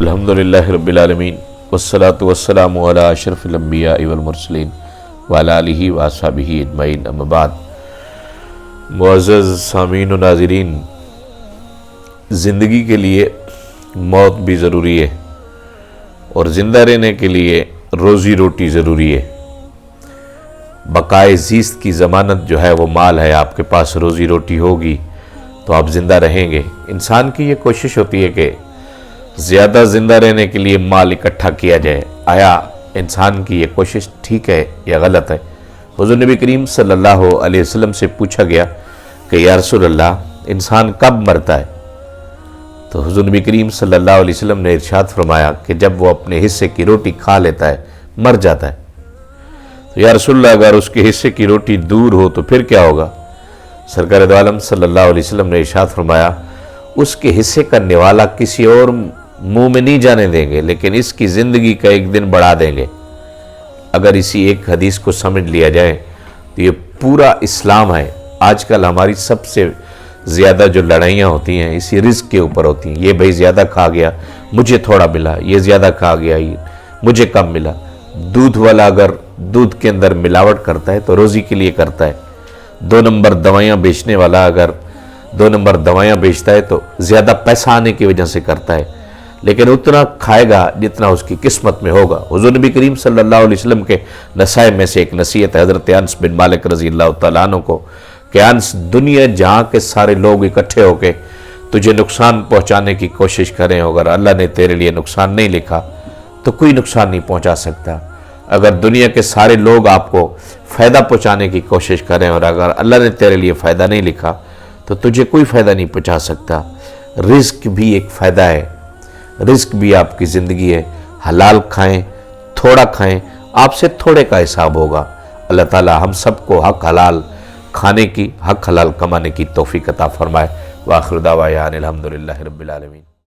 الحمدللہ رب العالمین والصلاة والسلام علی اشرف الانبیاء والمرسلین وعلی آلہ واصحابہ اجمعین، اما بعد۔ معزز سامعین و ناظرین، زندگی کے لیے موت بھی ضروری ہے اور زندہ رہنے کے لیے روزی روٹی ضروری ہے۔ بقائے زیست کی ضمانت جو ہے وہ مال ہے۔ آپ کے پاس روزی روٹی ہوگی تو آپ زندہ رہیں گے۔ انسان کی یہ کوشش ہوتی ہے کہ زیادہ زندہ رہنے کے لیے مال اکٹھا کیا جائے۔ آیا انسان کی یہ کوشش ٹھیک ہے یا غلط ہے؟ حضور نبی کریم صلی اللہ علیہ وسلم سے پوچھا گیا کہ یا رسول اللہ، انسان کب مرتا ہے؟ تو حضور نبی کریم صلی اللہ علیہ وسلم نے ارشاد فرمایا کہ جب وہ اپنے حصے کی روٹی کھا لیتا ہے، مر جاتا ہے۔ تو یا رسول اللہ، اگر اس کے حصے کی روٹی دور ہو تو پھر کیا ہوگا؟ سرکار دو عالم صلی اللہ علیہ وسلم نے ارشاد فرمایا، اس کے حصے کا نوالا کسی اور منہ میں نہیں جانے دیں گے، لیکن اس کی زندگی کا ایک دن بڑھا دیں گے۔ اگر اسی ایک حدیث کو سمجھ لیا جائے تو یہ پورا اسلام ہے۔ آج کل ہماری سب سے زیادہ جو لڑائیاں ہوتی ہیں اسی رزق کے اوپر ہوتی ہیں۔ یہ بھائی زیادہ کھا گیا، مجھے تھوڑا ملا، یہ زیادہ کھا گیا، مجھے کم ملا۔ دودھ والا اگر دودھ کے اندر ملاوٹ کرتا ہے تو روزی کے لیے کرتا ہے۔ 2 نمبر دوائیاں بیچنے والا اگر 2 نمبر دوائیاں بیچتا ہے تو زیادہ پیسہ آنے کی وجہ سے کرتا ہے، لیکن اتنا کھائے گا جتنا اس کی قسمت میں ہوگا۔ حضور نبی کریم صلی اللہ علیہ وسلم کے نصائح میں سے ایک نصیحت ہے حضرت انس بن مالک رضی اللہ تعالیٰ عنہ کو کہ انس، دنیا جہاں کے سارے لوگ اکٹھے ہو کے تجھے نقصان پہنچانے کی کوشش کریں، اگر اللہ نے تیرے لیے نقصان نہیں لکھا تو کوئی نقصان نہیں پہنچا سکتا۔ اگر دنیا کے سارے لوگ آپ کو فائدہ پہنچانے کی کوشش کریں اور اگر اللہ نے تیرے لیے فائدہ نہیں لکھا تو تجھے کوئی فائدہ نہیں پہنچا سکتا۔ رزق بھی ایک فائدہ ہے، رزق بھی آپ کی زندگی ہے۔ حلال کھائیں، تھوڑا کھائیں، آپ سے تھوڑے کا حساب ہوگا۔ اللہ تعالی ہم سب کو حق حلال کھانے کی، حق حلال کمانے کی توفیق عطا فرمائے۔ وآخر دعوانا الحمدللہ رب العالمین۔